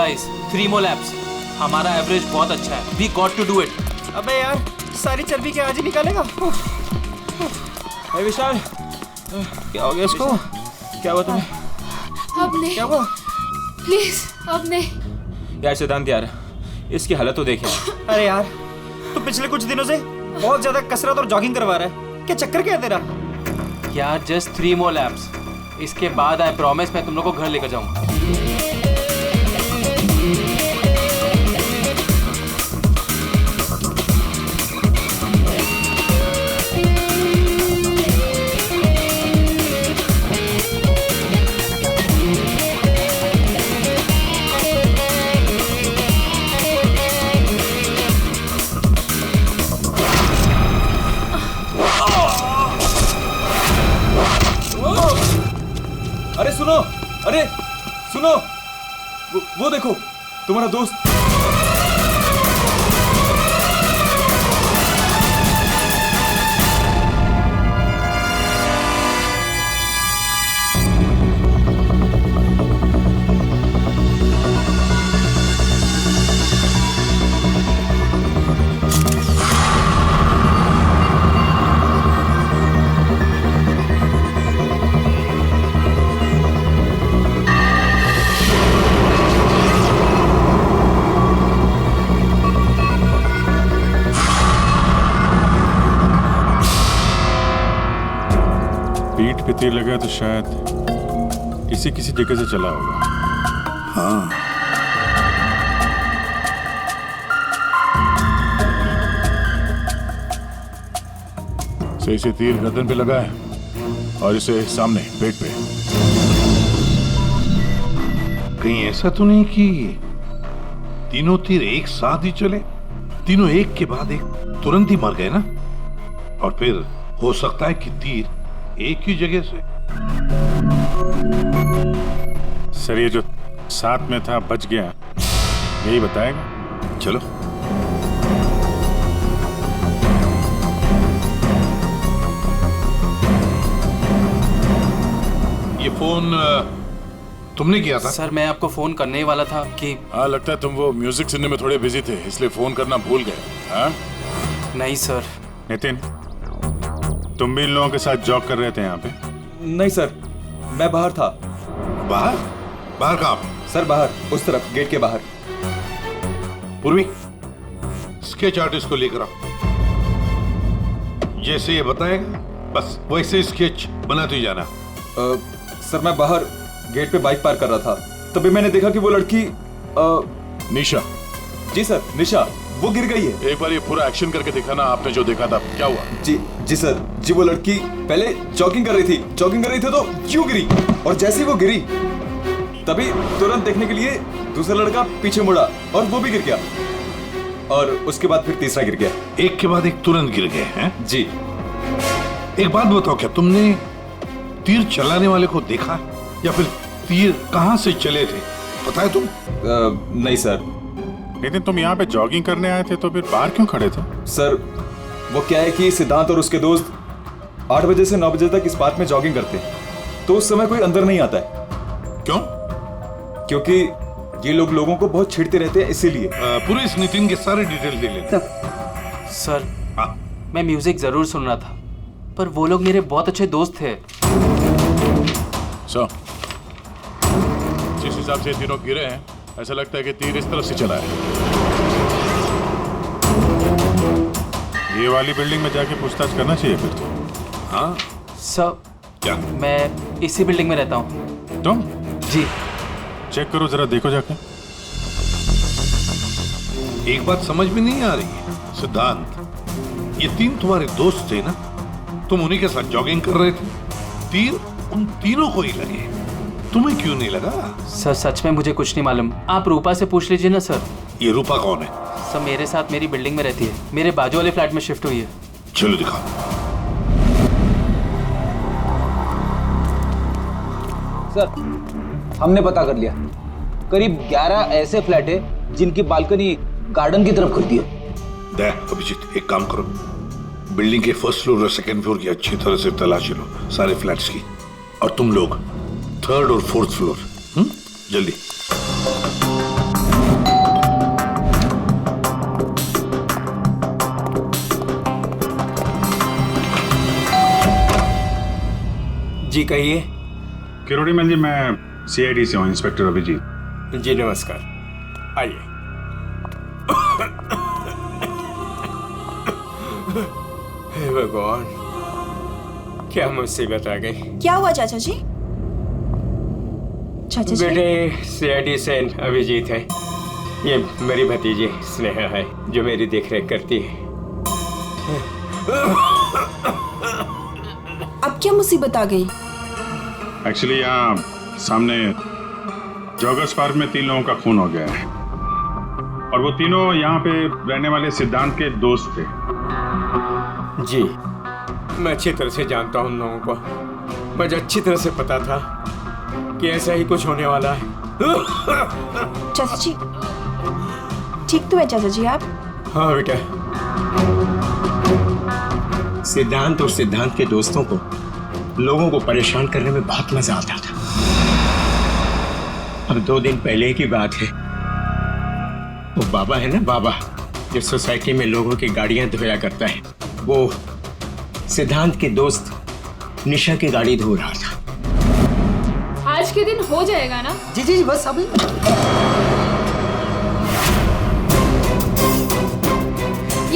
Guys, 3 more laps. हमारा average बहुत अच्छा है. We got to do it. अबे यार, सारी चर्बी क्या आज ही निकालेगा? विशाल, क्या हो गया इसको? क्या हुआ तुम्हें? अब नहीं. क्या हुआ? प्लीज अब नहीं. यार सिद्धांत यार, इसकी हालत तो देखे. अरे यार, तू पिछले कुछ दिनों से बहुत ज्यादा कसरत और जॉगिंग करवा रहा है. क्या चक्कर क्या है तेरा? यार जस्ट 3 more laps. इसके बाद आई प्रॉमिस मैं तुम लोग को घर लेकर जाऊंगा. अरे सुनो, वो देखो तुम्हारा दोस्त. पीठ पे तीर लगा तो शायद किसी जगह से चला होगा. हाँ. सही से तीर गर्दन पे लगा है और इसे सामने पेट पे. कहीं ऐसा तो नहीं कि तीनों तीर एक साथ ही चले? तीनों एक के बाद एक तुरंत ही मर गए ना? और फिर हो सकता है कि तीर एक ही जगह से. सर ये जो साथ में था बच गया, यही बताएगा. चलो. ये फोन तुमने किया था? सर मैं आपको फोन करने ही वाला था कि. हाँ लगता है तुम वो म्यूजिक सुनने में थोड़े बिजी थे, इसलिए फोन करना भूल गए. हाँ? नहीं सर. नितिन, तुम भी इन लोगों के साथ जॉग कर रहे थे यहाँ पे? नहीं सर, मैं बाहर था. बाहर? बाहर कहाँ? सर बाहर, उस तरफ, गेट के बाहर. पूर्वी, स्केच आर्टिस्ट को लेकर आओ. जैसे ये बताएगा बस वैसे स्केच बनाते ही जाना. सर मैं बाहर गेट पे बाइक पार्क कर रहा था, तभी मैंने देखा कि वो लड़की निशा. जी सर, निशा वो गिर गई है. एक बार ये पूरा एक्शन करके दिखाना, आपने जो देखा था क्या हुआ? जी सर, जी वो लड़की पहले जॉगिंग कर रही थी तो यूं गिरी, और जैसे ही वो गिरी तभी तुरंत देखने के लिए दूसरा लड़का पीछे मुड़ा और वो भी गिर गया, और उसके बाद फिर तीसरा गिर गया. एक के बाद एक तुरंत गिर गए हैं? जी. एक बात बताओ, क्या तुमने तीर चलाने वाले को देखा या फिर तीर कहां से चले थे, पता है तुम? नहीं सर. लेकिन तुम यहाँ पे जॉगिंग करने आए थे तो फिर बाहर क्यों खड़े थे? सर वो क्या है कि सिद्धांत और उसके दोस्त 8 बजे से 9 बजे तक इस पार्क में जॉगिंग करते हैं, तो उस समय कोई अंदर नहीं आता है. क्यों? क्योंकि ये लोग लोगों को बहुत छेड़ते रहते हैं, इसीलिए. पूरे इस नितिन के सारे डिटेल दे लेते. सर हाँ. मैं म्यूजिक जरूर सुन रहा था, पर वो लोग मेरे बहुत अच्छे दोस्त थे. सो जिस हिसाब से तीनों गिरे हैं, ऐसा लगता है कि तीर इस तरफ से चला है. ये वाली बिल्डिंग में जाके पूछताछ करना चाहिए फिर तो. हाँ. सर क्या? मैं इसी बिल्डिंग में रहता हूँ. तुम? जी. चेक करो जरा, देखो जाके. एक बात समझ में नहीं आ रही है सिद्धांत, ये तीन तुम्हारे दोस्त थे ना, तुम उन्हीं के साथ जॉगिंग कर रहे थे, तीर उन तीनों को ही लगे, तुम्हें क्यों नहीं लगा? सर सच में मुझे कुछ नहीं मालूम, आप रूपा से पूछ लीजिए ना सर. ये रूपा कौन है? सर मेरे साथ मेरी बिल्डिंग में रहती है, मेरे बाजू वाले फ्लैट में शिफ्ट हुई है. चलो दिखाओ. सर हमने पता कर लिया, करीब 11 ऐसे फ्लैट है जिनकी बालकनी गार्डन की तरफ खुलती है. देख अभिजीत, एक काम करो, बिल्डिंग के फर्स्ट फ्लोर और सेकंड फ्लोर की अच्छी तरह से तलाशी लो, सारे फ्लैट्स की, और तुम लोग थर्ड और फोर्थ फ्लोर. जल्दी. जी कहिए। किरोड़ी मल जी, मैं सीआईडी से हूँ, इंस्पेक्टर अभिजीत। जी नमस्कार, आइए। हे भगवान, क्या मुसीबत आ गई। क्या हुआ चाचा जी? चाचा जी बेटे, सीआईडी से अभिजीत है। ये मेरी भतीजी स्नेहा है जो मेरी देखरेख करती है। अब क्या मुसीबत आ गई? एक्चुअली यहाँ सामने जॉगर्स पार्क में 3 लोगों का खून हो गया है, और वो तीनों यहाँ पे रहने वाले सिद्धांत के दोस्त थे। जी, मैं अच्छी तरह से जानता हूँ उन लोगों को। मुझे अच्छी तरह से पता था कि ऐसा ही कुछ होने वाला है। चाचा जी ठीक तो है चाचा जी आप? हाँ बेटा। सिद्धांत और सिद्धांत के दोस्तों को लोगों को परेशान करने में बहुत मजा आता था। अब 2 दिन पहले की बात है, वो बाबा है ना, बाबा जो सोसाइटी में लोगों की गाड़ियां धोया करता है, वो सिद्धांत के दोस्त निशा की गाड़ी धो रहा था। आज के दिन हो जाएगा ना? जी जी जी, बस अभी।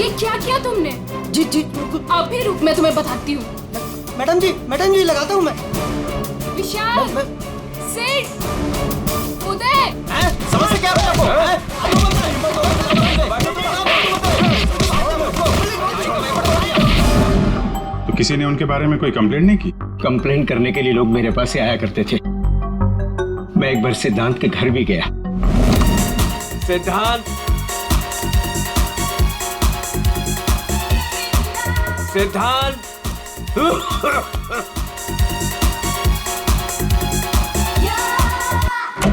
ये क्या किया तुमने? जी जी अभी रुक, मैं तुम्हें बताती हूँ। मैडम जी लगाता हूँ मैं। विशाल, सिड, उदय, समझ से क्या तो किसी ने उनके बारे में कोई कंप्लेंट नहीं की? कंप्लेंट करने के लिए लोग मेरे पास से आया करते थे। मैं एक बार सिद्धांत के घर भी गया। सिद्धांत, सिद्धांत,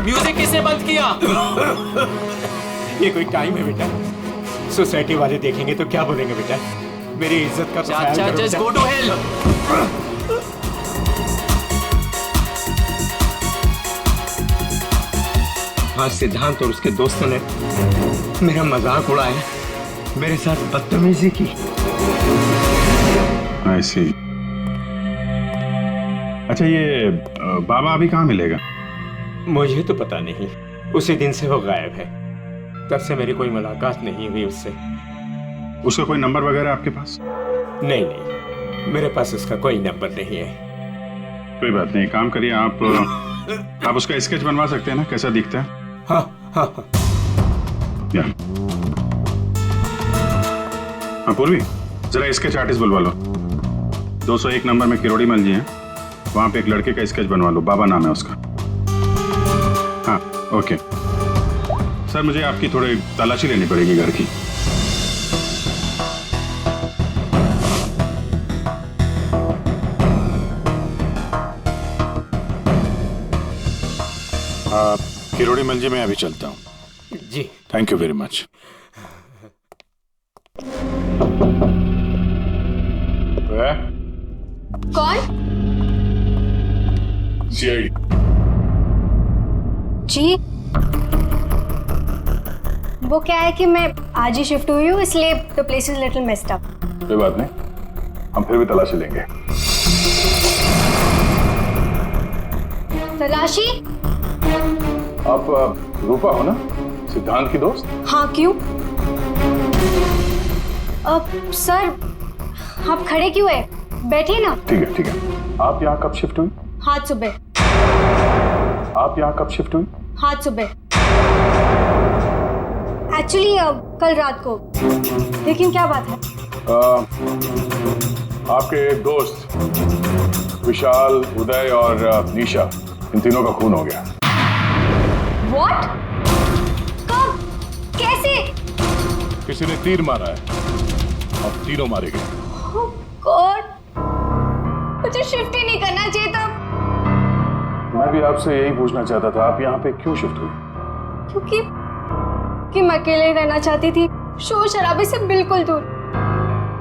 म्यूजिक किसने बंद किया? ये कोई टाइम है बेटा? सोसाइटी वाले देखेंगे तो क्या बोलेंगे बेटा? मेरी इज्जत का ख्याल चाचा, करो जस्ट बेटा। Go to hell. आज सिद्धांत और उसके दोस्तों ने मेरा मजाक उड़ाया, मेरे साथ बदतमीजी की। I see। अच्छा, ये बाबा अभी कहाँ मिलेगा? मुझे तो पता नहीं, उसी दिन से वो गायब है। तब से मेरी कोई मुलाकात नहीं हुई उससे। उसका कोई नंबर वगैरह आपके पास? नहीं नहीं, मेरे पास उसका कोई नंबर नहीं है। कोई बात नहीं, काम करिए, आप उसका स्केच बनवा सकते हैं ना, कैसा दिखता है? हाँ हाँ हाँ। हाँ पूर्वी, जरा स्केच आर्टिस्ट बुलवा लो। 201 नंबर में किरोड़ी मल जी हैं, वहां पे एक लड़के का स्केच बनवा लो, बाबा नाम है उसका। हाँ ओके सर, मुझे आपकी थोड़ी तलाशी लेनी पड़ेगी घर की। किरोड़ी मल जी, मैं अभी चलता हूँ। जी थैंक यू वेरी मच। कौन? सीआईडी। जी, वो क्या है कि मैं आज ही शिफ्ट हुई हूँ, इसलिए the place is little messed up. कोई बात नहीं, हम फिर भी तलाशी लेंगे। तलाशी? आप रूपा हो ना, सिद्धांत की दोस्त? हाँ, क्यों? सर, आप खड़े क्यों है? बैठिए ना। ठीक है ठीक है। आप यहाँ कब शिफ्ट हुई? आज सुबह। आप यहाँ कब शिफ्ट हुई? आज सुबह। एक्चुअली कल रात को। लेकिन क्या बात है? आपके दोस्त विशाल, उदय और निशा, इन तीनों का खून हो गया। What? कब? कैसे? किसी ने तीर मारा है और तीनों मारे गए। Oh God! मुझे शिफ्ट ही नहीं करना चाहिए था। मैं भी आपसे यही पूछना चाहता था, आप यहाँ पे क्यों शिफ्ट हुई? क्योंकि मैं अकेले ही रहना चाहती थी, शोर शराबे से बिल्कुल दूर।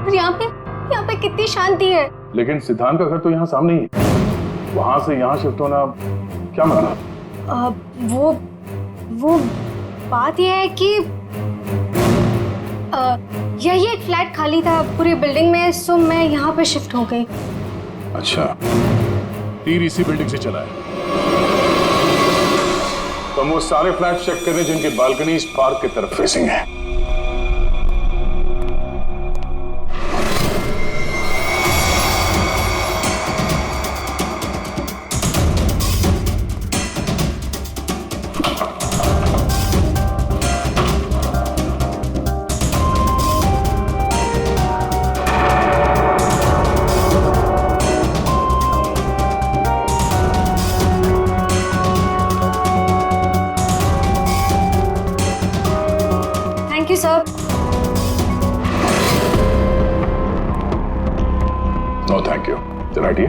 और यहाँ पे कितनी शांति है। लेकिन सिद्धांत का घर तो यहाँ सामने ही है, वहां से यहाँ शिफ्ट होना क्या मतलब? वो बात यह है कि यही एक फ्लैट खाली था पूरी बिल्डिंग में, सो मैं यहाँ पे शिफ्ट हो गई। अच्छा, तीर इसी बिल्डिंग से चला है। तो हम वो सारे फ्लैट चेक कर रहे हैं जिनकी बालकनी इस पार्क की तरफ फेसिंग है। Thank you sir. No thank you. चल हटिए।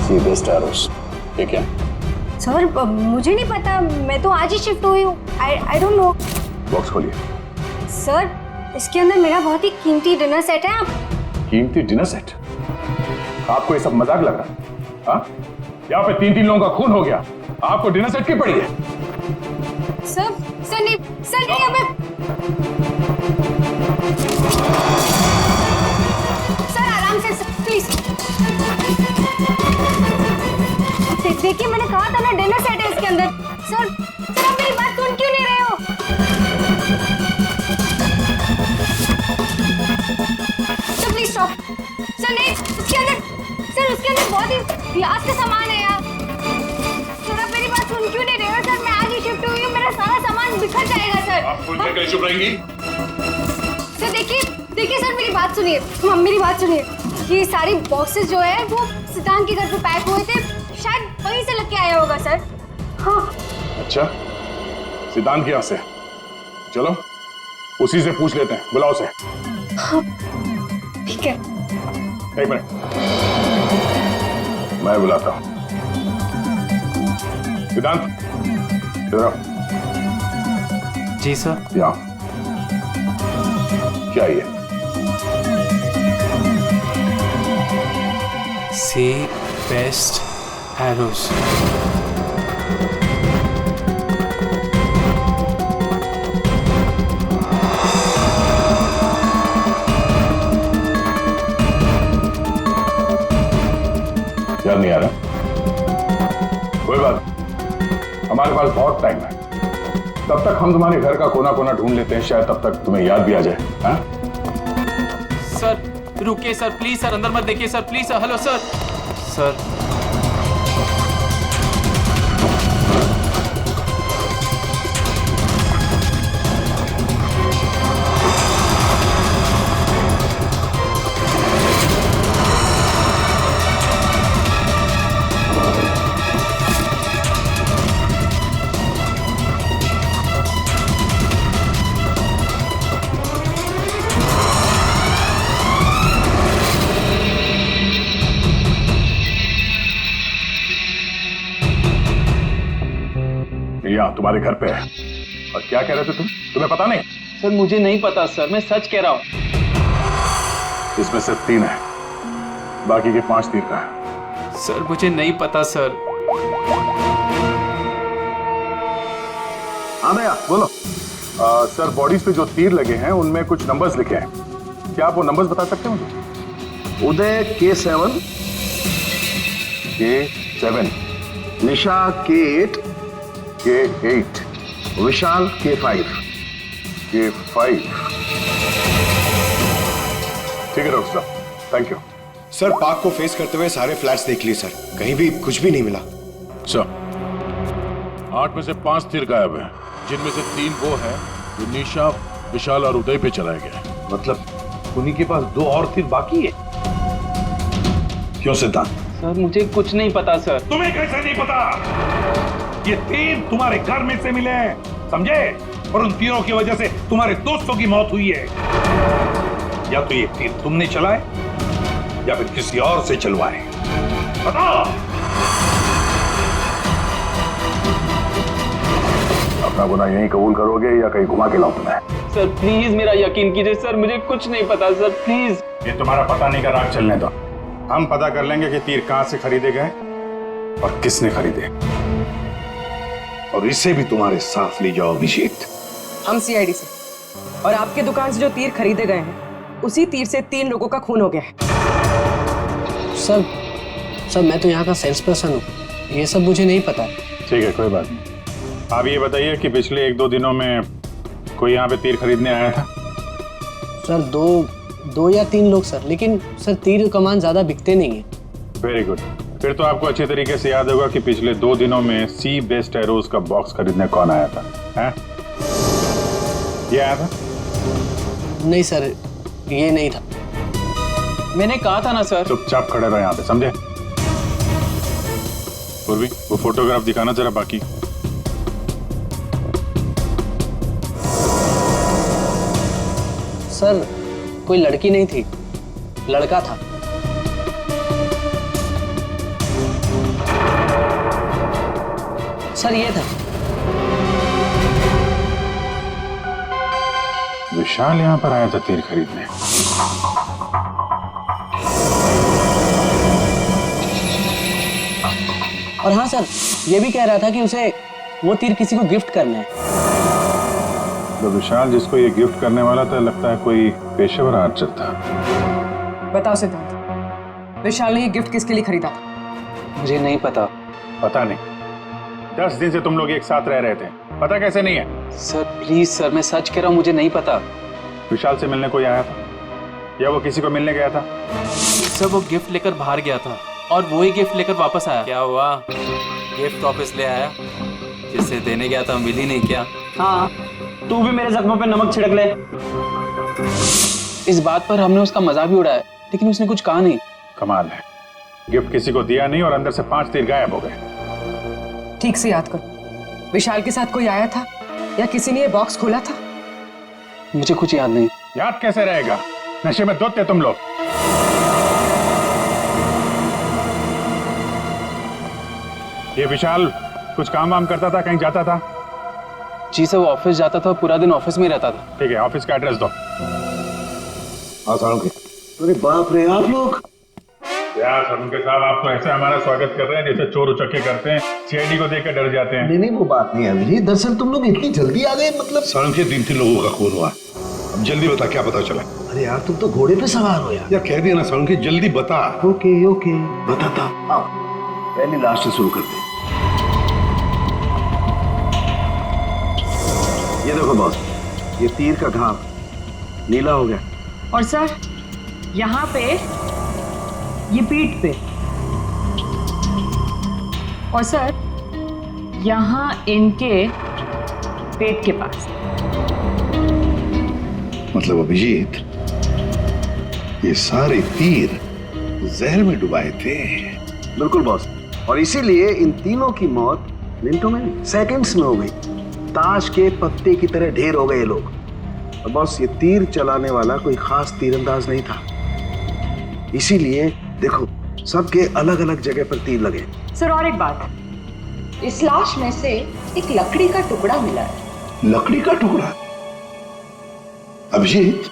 See best arrows. ये क्या? सर मुझे नहीं पता, मैं तो आज ही शिफ्ट हुई हूँ। I don't know. बॉक्स खोलिए। सर इसके अंदर मेरा बहुत ही कीमती डिनर सेट है। आप कीमती डिनर सेट? आपको ये सब मजाक लग रहा है? हाँ? यहाँ पे 3-3 लोगों का खून हो गया, आपको डिनर सेट की पड़ी है? सर नहीं अबे सर आराम से प्लीज। देखिए मैंने कहा था ना डिनर सेट है इसके अंदर। सर आप मेरी बात सुन क्यों नहीं रहे हो? Sir please stop. सर नहीं उसके अंदर बहुत ही ग्लास का सामान है यार। सर आप मेरी बात सुन क्यों नहीं रहे हो? सर मैं आज ही शिफ्ट हुई हूँ, मेरा सारा सामान बिखर जाएगा सर। आप फुल पे चुप रहेंगी? सर देखिए सर मेरी बात सुनिए। मेरी बात सुनिए। ये सारी बॉक्सेस जो है वो सिद्धांत के घर पे पैक हुए थे, शायद वहीं से लग के आया होगा सर। हाँ। अच्छा, सिद्धांत के यहाँ से? चलो उसी से पूछ लेते हैं, बुलाओ उसे। हाँ, ठीक है। एक मिनट, मैं बुलाता हूँ। सिद्धांत इधर आओ। जी सर। यहाँ क्या है? सी बेस्ट एरोस। याद नहीं आ रहा? कोई बात, हमारे पास बहुत टाइम है। तब तक हम तुम्हारे घर का कोना कोना ढूंढ लेते हैं, शायद तब तक तुम्हें याद भी आ जाए। हाँ? सर रुकिए सर, प्लीज सर, अंदर मत देखिए sir, please sir. Hello sir. Sir यहाँ तुम्हारे घर पे है। और क्या कह रहे थे तुम? तुम्हें पता नहीं? सर मुझे नहीं पता सर, मैं सच कह रहा हूँ। इसमें सिर्फ 3 है, बाकी के 5 तीर का है। सर मुझे नहीं पता सर। हाँ भैया बोलो। सर बॉडीज पे जो तीर लगे हैं उनमें कुछ नंबर्स लिखे हैं, क्या आप वो नंबर्स बता सकते हैं मुझे? उदय K7, K7, निशा K8, K8, विशाल K5। K5। ठीक है डॉक्टर साहब, थैंक यू। सर पार्क को फेस करते हुए सारे फ्लैट्स देख लिए सर, कहीं भी कुछ भी नहीं मिला। सर 8 में से 5 तीर गायब है, जिनमें से 3 वो है जो निशा, विशाल और उदय पे चलाया गया है। मतलब उन्हीं के पास 2 और तीर बाकी है। क्यों सिद्धांत? सर मुझे कुछ नहीं पता सर। तुम्हें कैसे नहीं पता? ये तीर तुम्हारे घर में से मिले हैं, समझे? और उन तीरों की वजह से तुम्हारे दोस्तों की मौत हुई है। या तो ये तीर तुमने चलाए या फिर किसी और से चलवाए, बताओ। अपना गुनाह यहीं कबूल करोगे या कहीं घुमा के लाऊं तुम्हें? सर प्लीज मेरा यकीन कीजिए सर, मुझे कुछ नहीं पता सर, प्लीज। ये तुम्हारा पता नहीं का राग चलने दो, हम पता कर लेंगे कि तीर कहां से खरीदे गए और किसने खरीदे। और इसे भी तुम्हारे साथ ले जाओ अभिजीत। हम CID से, और आपके दुकान से जो तीर खरीदे गए हैं उसी तीर से 3 लोगों का खून हो गया है। सर मैं तो यहाँ का सेल्स पर्सन हूँ, ये सब मुझे नहीं पता। ठीक है, कोई बात नहीं। आप ये बताइए कि पिछले 1-2 दिनों में कोई यहाँ पे तीर खरीदने आया था? सर दो या 3 लोग सर, लेकिन सर तीर कमान ज्यादा बिकते नहीं है। Very good. फिर तो आपको अच्छे तरीके से याद होगा कि पिछले 2 दिनों में सी बेस्ड एरोज का बॉक्स खरीदने कौन आया था? हैं? ये आया था? नहीं सर, ये नहीं था। मैंने कहा था ना सर। चुपचाप खड़े रहो यहाँ पे, समझे? पूर्वी, वो फोटोग्राफ दिखाना जरा बाकी। सर कोई लड़की नहीं थी, लड़का था। सर ये था। विशाल यहाँ पर आया था तीर खरीदने। और हाँ सर, ये भी कह रहा था कि उसे वो तीर किसी को गिफ्ट करना है। तो विशाल जिसको ये गिफ्ट करने वाला था, लगता है कोई पेशेवर आर्चर था। बताओ सिद्धांत, विशाल ने ये गिफ्ट किसके लिए खरीदा था? मुझे नहीं पता। पता नहीं? 10 दिन से तुम लोग एक साथ रह रहे थे, पता कैसे नहीं है? सर प्लीज सर, मैं सच कह रहा हूँ, मुझे नहीं पता। विशाल से मिलने कोई आया था या वो किसी को मिलने गया था? सर वो गिफ्ट लेकर बाहर गया था और वो ही गिफ्ट लेकर वापस आया। क्या हुआ? गिफ्ट वापस ले आया? जिससे देने गया था मिली नहीं क्या? हाँ, तू भी मेरे जख्मों पे नमक छिड़क ले। इस बात पर हमने उसका मजाक भी उड़ाया, लेकिन उसने कुछ कहा नहीं। कमाल है, गिफ्ट किसी को दिया नहीं और अंदर से 5 तीर गायब हो गए। ठीक से याद करो, विशाल के साथ कोई आया था या किसी ने ये बॉक्स खोला था? मुझे कुछ याद नहीं। याद कैसे रहेगा? नशे में धुत थे तुम लोग। ये विशाल कुछ काम वाम करता था, कहीं जाता था? जी सर, वो ऑफिस जाता था, पूरा दिन ऑफिस में ही रहता था। ठीक है, ऑफिस का एड्रेस दो। अरे बाप रे, आप लोग यार सरुणके साहब, आप तो ऐसे हमारा स्वागत कर रहे हैं जैसे चोर उचक्के करते हैं, सीआईडी को देखकर डर जाते हैं। नहीं वो बात नहीं है अभिजीत, दरअसल तुम लोग इतनी जल्दी आ गए, मतलब सड़क के 3 लोगों का खून हुआ। अब जल्दी बता, क्या पता चला? अरे यार तुम तो घोड़े पे सवार हो यार। कह दिया ना सड़क, जल्दी बता। ओके बताता। आओ पहले लास्ट से शुरू करते हैं। ये देखो बॉस, ये तीर का घाव नीला हो गया। और सर यहाँ पे, ये पीठ पे, और सर यहाँ इनके पेट के पास। मतलब अभिजीत, ये सारे तीर जहर में डुबाए थे। बिल्कुल बॉस, और इसीलिए इन तीनों की मौत मिनटों में, सेकंड्स में हो गई। ताश के पत्ते की तरह ढेर हो गए लोग। और बॉस, ये तीर चलाने वाला कोई खास तीरंदाज नहीं था, इसीलिए देखो सबके अलग अलग जगह पर तीर लगे। सर और एक बात, इस लाश में से एक लकड़ी का टुकड़ा मिला है। लकड़ी का टुकड़ा? अभिजीत,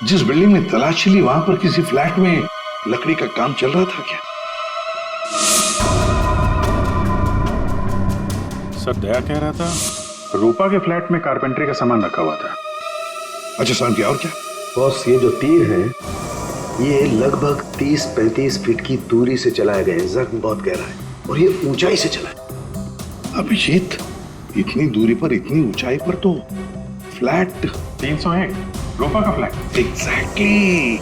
जिस बिल्डिंग में तलाशी ली, वहां पर किसी फ्लैट में लकड़ी का काम चल रहा था क्या? सर दया कह रहा था रूपा के फ्लैट में कारपेंटरी का सामान रखा हुआ था। अच्छा साहब, क्या और क्या? बॉस, ये जो तीर है ये लगभग 30-35 फीट की दूरी से चलाए गए। जख्म बहुत गहरा है और ये ऊंचाई से चला है। अभिजीत, इतनी दूरी पर, इतनी ऊंचाई पर तो फ्लैट 301 रूपा का फ्लैट। एग्जैक्टली,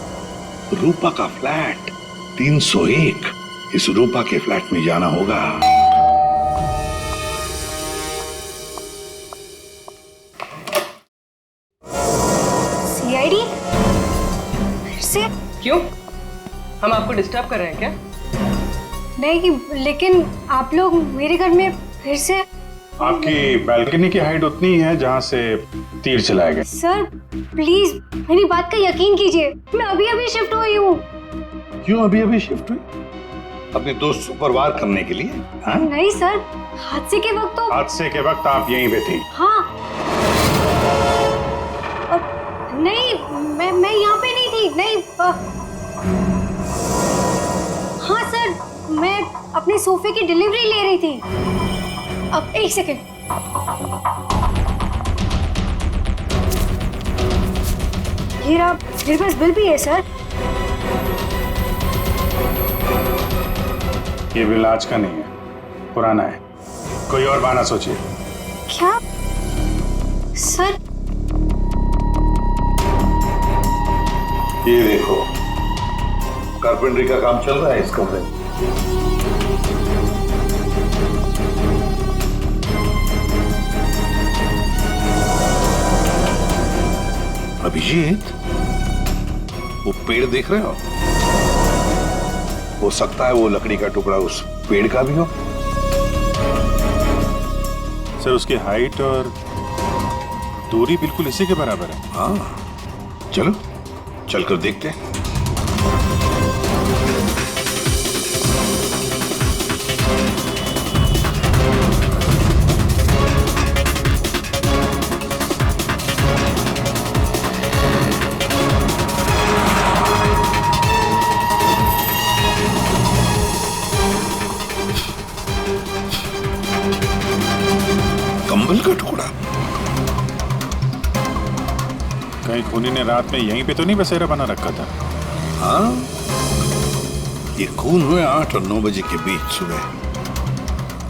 रूपा का फ्लैट 301। इस रूपा के फ्लैट में जाना होगा। सीआईडी? फिर से? क्यों, हम आपको डिस्टर्ब कर रहे हैं क्या? नहीं, लेकिन आप लोग मेरे घर में फिर से? आपकी बालकनी की हाइट उतनी है जहां से तीर चलाए गए। सर प्लीज मेरी बात का यकीन कीजिए, मैं अभी अभी शिफ्ट हुई हूँ। क्यों अभी अभी शिफ्ट हुई? अपने दोस्त को परवार करने के लिए? हाँ? नहीं सर, हादसे के वक्त तो। हादसे के वक्त आप यहीं पे थी? हाँ। नहीं, मैं यहाँ पे नहीं थी। नहीं। हाँ सर, मैं अपने सोफे की डिलीवरी ले रही थी। अब एक सेकेंड। ये रहा, मेरे पास बिल भी है सर। ये बिल आज का नहीं है, पुराना है। कोई और बहाना सोचिए। क्या सर? ये देखो, कारपेंटरी का काम चल रहा है इस कमरे में। अभिजीत, वो पेड़ देख रहे हो सकता है वो लकड़ी का टुकड़ा उस पेड़ का भी हो। सर उसकी हाइट और दूरी बिल्कुल इसी के बराबर है। हाँ, चलो चलकर देखते हैं। कंबल का टुकड़ा। कहीं खूनी ने रात में यहीं पे तो नहीं बसेरा बना रखा था? हाँ, ये खून हुए 8 और 9 बजे के बीच सुबह।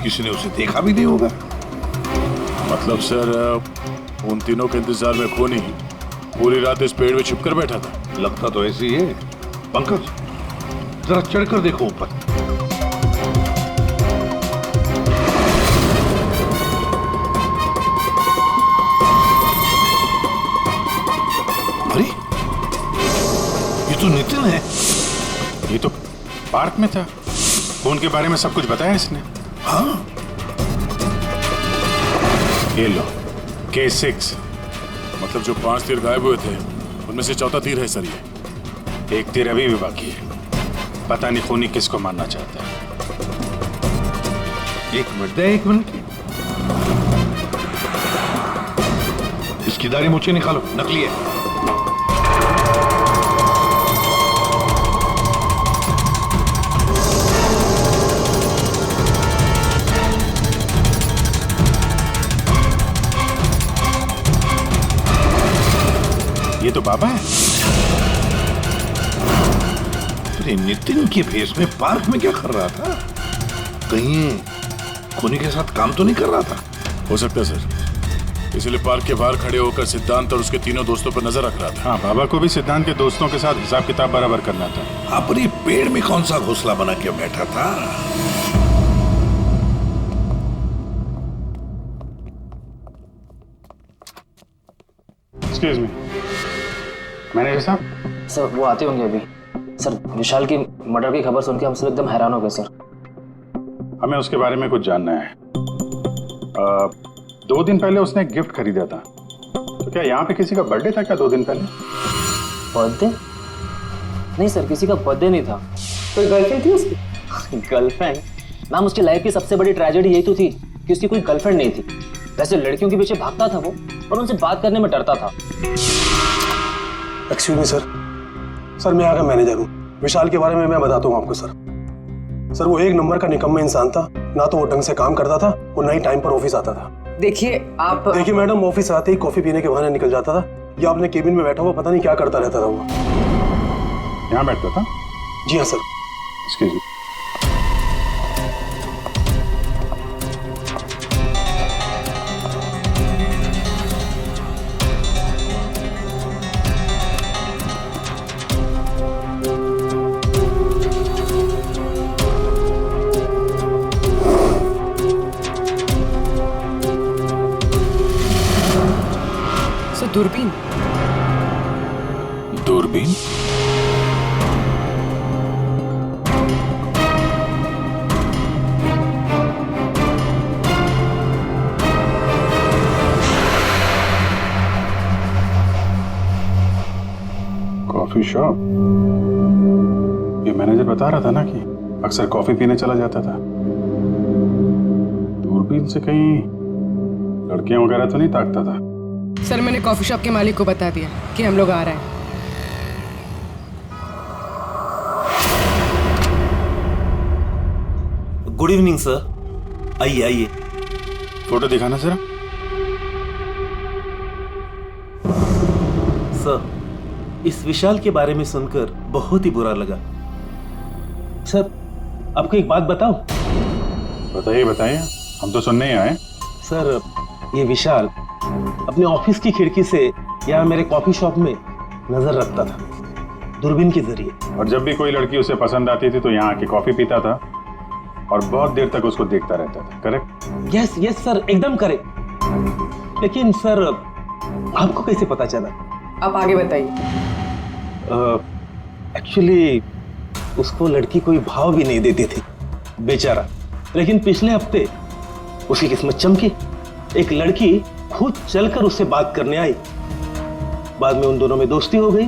किसी ने उसे देखा भी नहीं होगा। मतलब सर उन तीनों के इंतजार में खूनी पूरी रात इस पेड़ में छिपकर बैठा था। लगता तो ऐसे ही है। पंकज, जरा चढ़कर देखो ऊपर। अरे, ये तो नितिन है। ये तो पार्क में था। खून के बारे में सब कुछ बताया इसने। हाँ, ये लो K6। मतलब जो 5 तीर गायब हुए थे उनमें से चौथा तीर है सर। ये एक तीर अभी भी बाकी है। पता नहीं खूनी किसको मारना चाहता है। एक मिनट। इसकी दाढ़ी मूछें निकालो, नकली है। ये तो बाबा है। अरे नितिन के फेस में पार्क में क्या कर रहा था? कहीं खूनी के साथ काम तो नहीं कर रहा था? हो सकता है सर, इसलिए पार्क के बाहर खड़े होकर सिद्धांत और उसके तीनों दोस्तों पर नजर रख रहा था। हाँ, बाबा को भी सिद्धांत के दोस्तों के साथ हिसाब किताब बराबर करना था। हाँ, पर ये पेड़ में कौन सा घोंसला बना के बैठा था? एक्सक्यूज मी, मैनेजर साहब। सर वो आते होंगे अभी। सर विशाल की मर्डर की खबर सुन के हम सब एकदम हैरान हो गए सर। हमें उसके बारे में कुछ जानना है। 2 दिन पहले उसने एक गिफ्ट खरीदा था, तो क्या यहाँ पे किसी का बर्थडे था क्या 2 दिन पहले? बर्थडे? नहीं सर, किसी का बर्थडे नहीं था। कोई गर्लफ्रेंड थी उसकी? गर्लफ्रेंड? मैम, उसकी लाइफ की सबसे बड़ी ट्रेजेडी यही तो थी कि उसकी कोई गर्लफ्रेंड नहीं थी। वैसे लड़कियों के पीछे भागता था वो, और उनसे बात करने में डरता था। एक्सक्यूज मी सर, मैं यहाँ का मैनेजर हूँ। विशाल के बारे में मैं बताता हूँ आपको सर। वो 1 नंबर का निकम्मा इंसान था। ना तो वो ढंग से काम करता था और ना ही टाइम पर ऑफिस आता था। देखिए मैडम, ऑफिस आते ही कॉफी पीने के बहाने निकल जाता था या अपने केबिन में बैठा हुआ पता नहीं क्या करता रहता था वो। यहाँ बैठता था? जी हाँ सर। Excuse me. दूरबीन? दूरबीन? Coffee shop? ये मैनेजर बता रहा था ना कि अक्सर कॉफी पीने चला जाता था। दूरबीन से कहीं लड़कियां वगैरह तो नहीं ताकता था? सर मैंने कॉफी शॉप के मालिक को बता दिया कि हम लोग आ रहे हैं। गुड इवनिंग सर, आइए आइए। फोटो दिखाना जरा। सर, इस विशाल के बारे में सुनकर बहुत ही बुरा लगा। सर, आपको एक बात बताऊं? बताइए बताइए, हम तो सुनने ही आए। सर, ये विशाल अपने ऑफिस की खिड़की से यहाँ मेरे कॉफी शॉप में नजर रखता था, दूरबीन के जरिए। और जब भी कोई लड़की उसे पसंद आती थी तो यहाँ आके कॉफी पीता था और बहुत देर तक उसको देखता रहता था। करेक्ट? यस यस सर, एकदम करेक्ट। लेकिन सर, आपको कैसे पता चला? आप आगे बताइए। एक्चुअली उसको लड़की कोई भाव भी नहीं देती थी बेचारा, लेकिन पिछले हफ्ते उसकी किस्मत चमकी। एक लड़की खुद चलकर उससे बात करने आई। बाद में उन दोनों में दोस्ती हो गई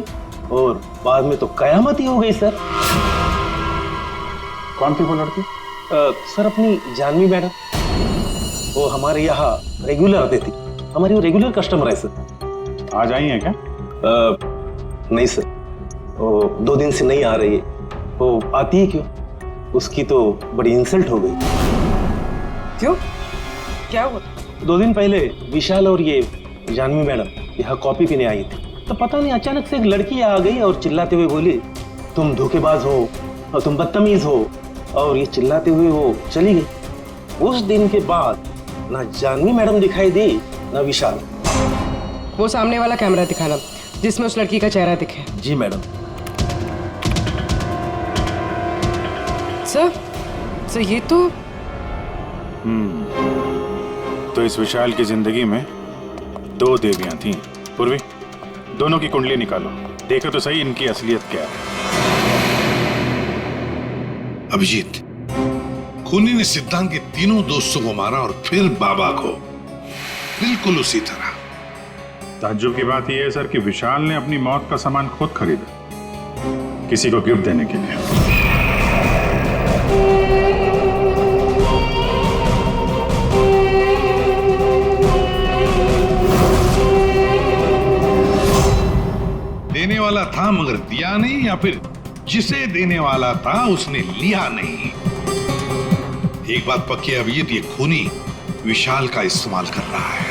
और बाद में तो कयामत ही हो गई सर। कौन थी वो लड़की? सर, अपनी जानवी मैडम। वो हमारे यहाँ रेगुलर आती थी, हमारी वो रेगुलर कस्टमर है सर। आज आई है क्या? नहीं सर, वो 2 दिन से नहीं आ रही है। वो आती है क्यों? उसकी तो बड़ी इंसल्ट हो गई। क्यों? क्या हुआ? 2 दिन पहले विशाल और ये जानवी मैडम यहाँ कॉफी पीने आई थी, तो पता नहीं अचानक से एक लड़की आ गई और चिल्लाते हुए बोली, तुम धोखेबाज हो और तुम बदतमीज हो, और ये चिल्लाते हुए वो चली गई। उस दिन के बाद ना जानवी मैडम दिखाई दी ना विशाल। वो सामने वाला कैमरा दिखाना जिसमें उस लड़की का चेहरा दिखे। जी मैडम। सर ये तो तो इस विशाल की जिंदगी में 2 देवियां थीं। पूर्वी, दोनों की कुंडली निकालो, देखो तो सही इनकी असलियत क्या है। अभिजीत, खूनी ने सिद्धांत के तीनों दोस्तों को मारा और फिर बाबा को, बिल्कुल उसी तरह। ताज्जुब की बात यह है सर कि विशाल ने अपनी मौत का सामान खुद खरीदा किसी को गिफ्ट देने के लिए। देने वाला था मगर दिया नहीं, या फिर जिसे देने वाला था उसने लिया नहीं। एक बात पक्की है अभिजीत, ये खूनी विशाल का इस्तेमाल कर रहा है।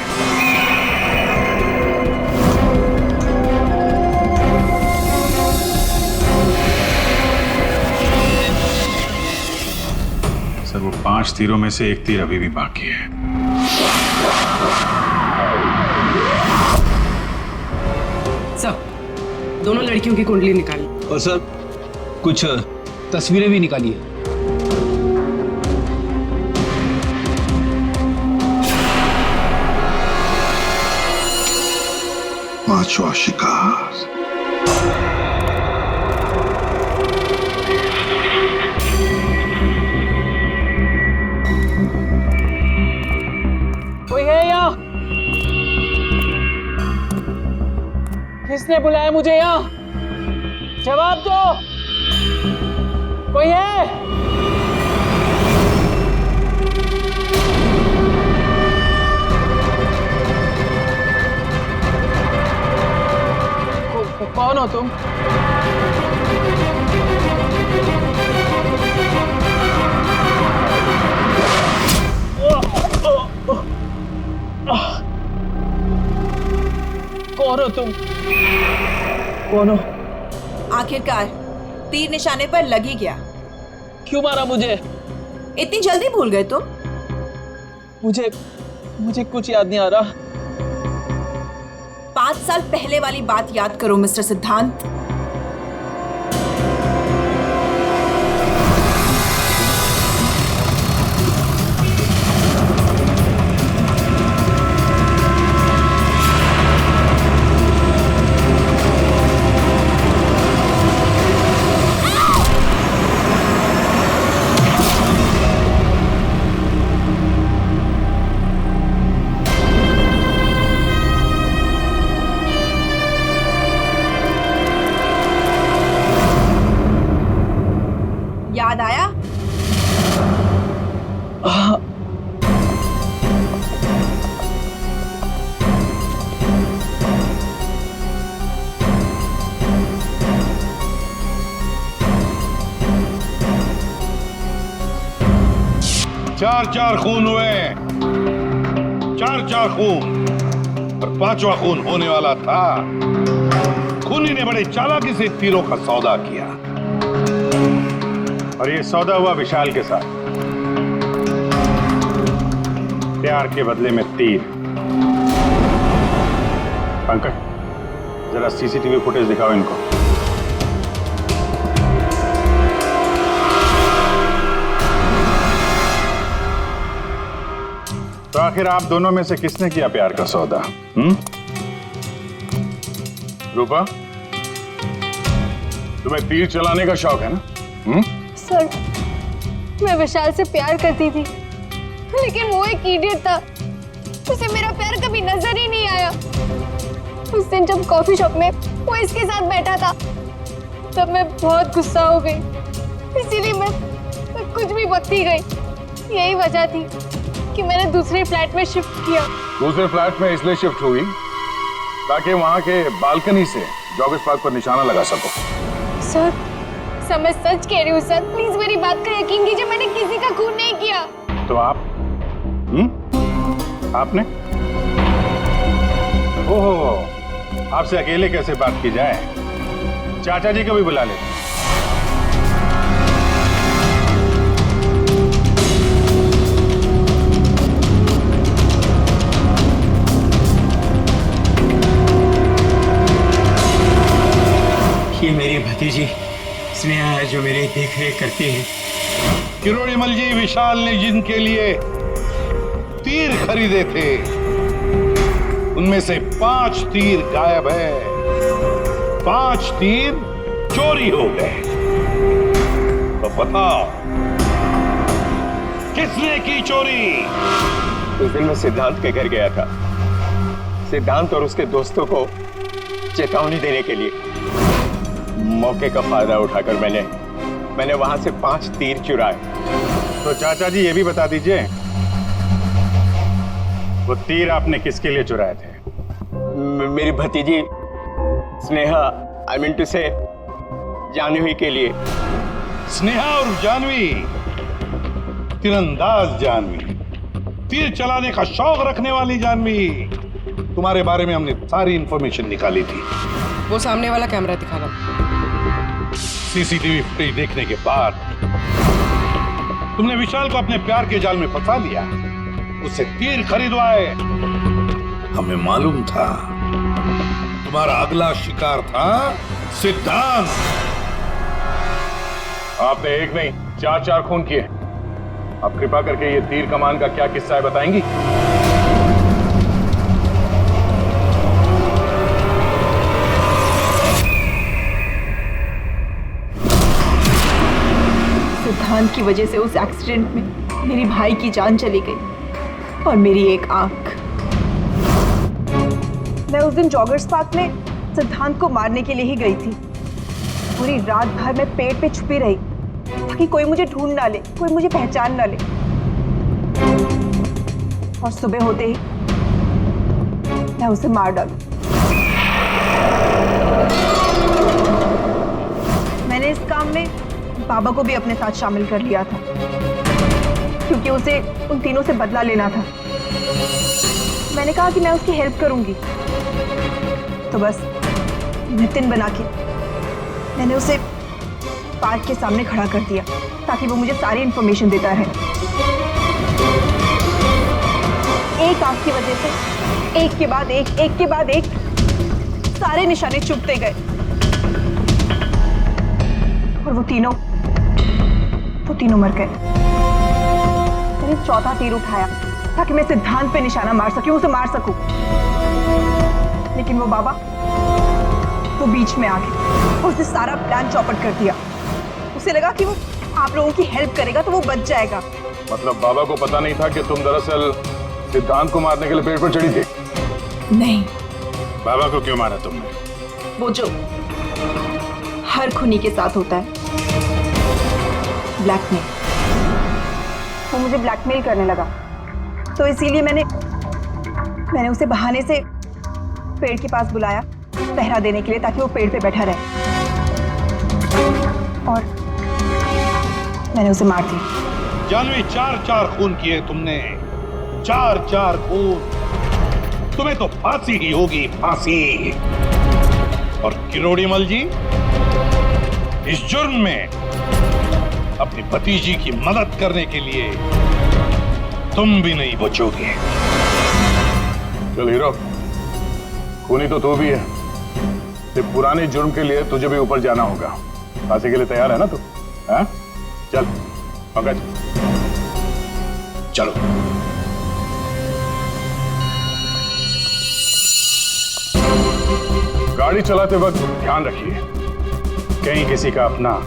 सर, वो 5 तीरों में से 1 तीर अभी भी बाकी है। सर, दोनों लड़कियों की कुंडली निकाली और सर कुछ तस्वीरें भी निकाली है। पांचवा शिकार। कोई है यहाँ? किसने बुलाया मुझे यहाँ? जवाब दो। कोई है? कौन हो तुम? कौन हो तुम? कौन हो? आखिरकार तीर निशाने पर लग ही गया। क्यों मारा मुझे? इतनी जल्दी भूल गए तुम? मुझे कुछ याद नहीं आ रहा। 5 साल पहले वाली बात याद करो मिस्टर सिद्धांत। याद आया? चार खून हुए, 4 खून, और 5वां खून होने वाला था। खूनी ने बड़े चालाकी से तीरों का सौदा किया और ये सौदा हुआ विशाल के साथ, प्यार के बदले में तीर। पंकज, जरा सीसीटीवी फुटेज दिखाओ इनको। तो आखिर आप दोनों में से किसने किया प्यार का सौदा? रूपा, तुम्हें तीर चलाने का शौक है ना? सर, मैं विशाल से प्यार करती थी, लेकिन वो एक इडियट था। उसे मेरा प्यार कभी नजर ही नहीं आया। उस दिन जब कॉफी शॉप में वो इसके साथ बैठा था, तब मैं बहुत गुस्सा हो गई। इसीलिए मैं कुछ भी बकती गई। यही वजह थी कि मैंने दूसरे फ्लैट में शिफ्ट किया। दूसरे फ्लैट में इसलिए शिफ्ट हुई ताकि वहां के बालकनी से जॉगर्स पार्क पर निशाना लगा सको। सर, मैं सच कह रही हूँ सर, प्लीज मेरी बात का यकीन कीजिए। मैंने किसी का खून नहीं किया। तो आप? आपने? ओहो, आपसे अकेले कैसे बात की जाए? चाचा जी को भी बुला लेते। ये मेरी भतीजी स्नेहा है जो मेरी देख रेख करती है। किरोड़ीमल जी, विशाल ने जिनके लिए तीर खरीदे थे उनमें से 5 तीर गायब है। 5 तीर चोरी हो गए। तो बताओ किसने की चोरी? उस दिन मैं सिद्धांत के घर गया था, सिद्धांत और उसके दोस्तों को चेतावनी देने के लिए। मौके का फायदा उठाकर मैंने वहां से 5 तीर चुराए। तो चाचा जी ये भी बता दीजिए, वो तीर आपने किसके लिए चुराए थे? मेरी भतीजी स्नेहा, आई मीन टू से जानवी के लिए। स्नेहा और जानवी, तीरंदाज जानवी, तीर चलाने का शौक रखने वाली जानवी। तुम्हारे बारे में हमने सारी इंफॉर्मेशन निकाली थी। वो सामने वाला कैमरा दिखा रहा। सीसीटीवी फुटेज देखने के बाद तुमने विशाल को अपने प्यार के जाल में फंसा लिया, उससे तीर खरीदवाए। हमें मालूम था तुम्हारा अगला शिकार था सिद्धांत। आपने एक नहीं 4 खून किए। आप कृपा करके ये तीर कमान का क्या किस्सा है बताएंगी? सिद्धांत की वजह से उस एक्सीडेंट में मेरी भाई की जान चली गई और मेरी एक आंख। मैं उस दिन जॉगर्स पार्क में सिद्धांत को मारने के लिए ही गई थी। पूरी रात भर मैं पेड़ पे छुपी रही ताकि कोई मुझे ढूंढ ना ले, कोई मुझे पहचान ना ले। और सुबह होते ही मैं उसे मार डालूं। मैंने इस काम में बाबा को भी अपने साथ शामिल कर लिया था क्योंकि उसे उन तीनों से बदला लेना था। मैंने कहा कि मैं उसकी हेल्प करूंगी, तो बस नितिन बना के मैंने उसे पार्क के सामने खड़ा कर दिया ताकि वो मुझे सारी इंफॉर्मेशन देता रहे। एक आंख की वजह से एक के बाद एक सारे निशाने चुभते गए और वो तीनों मर गए। मैंने 4था तीर उठाया ताकि मैं सिद्धांत पे निशाना मार सकूं, उसे मार सकूं। लेकिन वो बाबा वो बीच में आ गए। उसने सारा प्लान चौपट कर दिया। उसे लगा कि वो आप लोगों की हेल्प करेगा तो वो बच जाएगा। मतलब बाबा को पता नहीं था कि तुम दरअसल सिद्धांत को मारने के लिए पेड़ पर चढ़ी थी? नहीं। बाबा को क्यों मारा तुमने? वो जो हर खूनी के साथ होता है, ब्लैकमेल। वो मुझे ब्लैकमेल करने लगा, तो इसीलिए मैंने उसे बहाने से पेड़ के पास बुलाया पहरा देने के लिए ताकि वो पेड़ पे बैठा रहे, और मैंने उसे मार दिया। जानवी, 4 खून किए तुमने, 4 खून। तुम्हें तो फांसी ही होगी, फांसी। और किरोड़ीमल जी, इस जुर्म में अपनी भतीजी की मदद करने के लिए तुम भी नहीं बचोगे। चल हीरो, खूनी तो तू भी है। ये पुराने जुर्म के लिए तुझे भी ऊपर जाना होगा। फांसी के लिए तैयार है ना तू? हाँ? चल पंकज चलो। गाड़ी चलाते वक्त ध्यान रखिए, कहीं किसी का अपना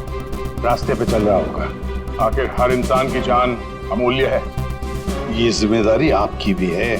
रास्ते पे चल रहा होगा। आखिर हर इंसान की जान अमूल्य है। ये जिम्मेदारी आपकी भी है।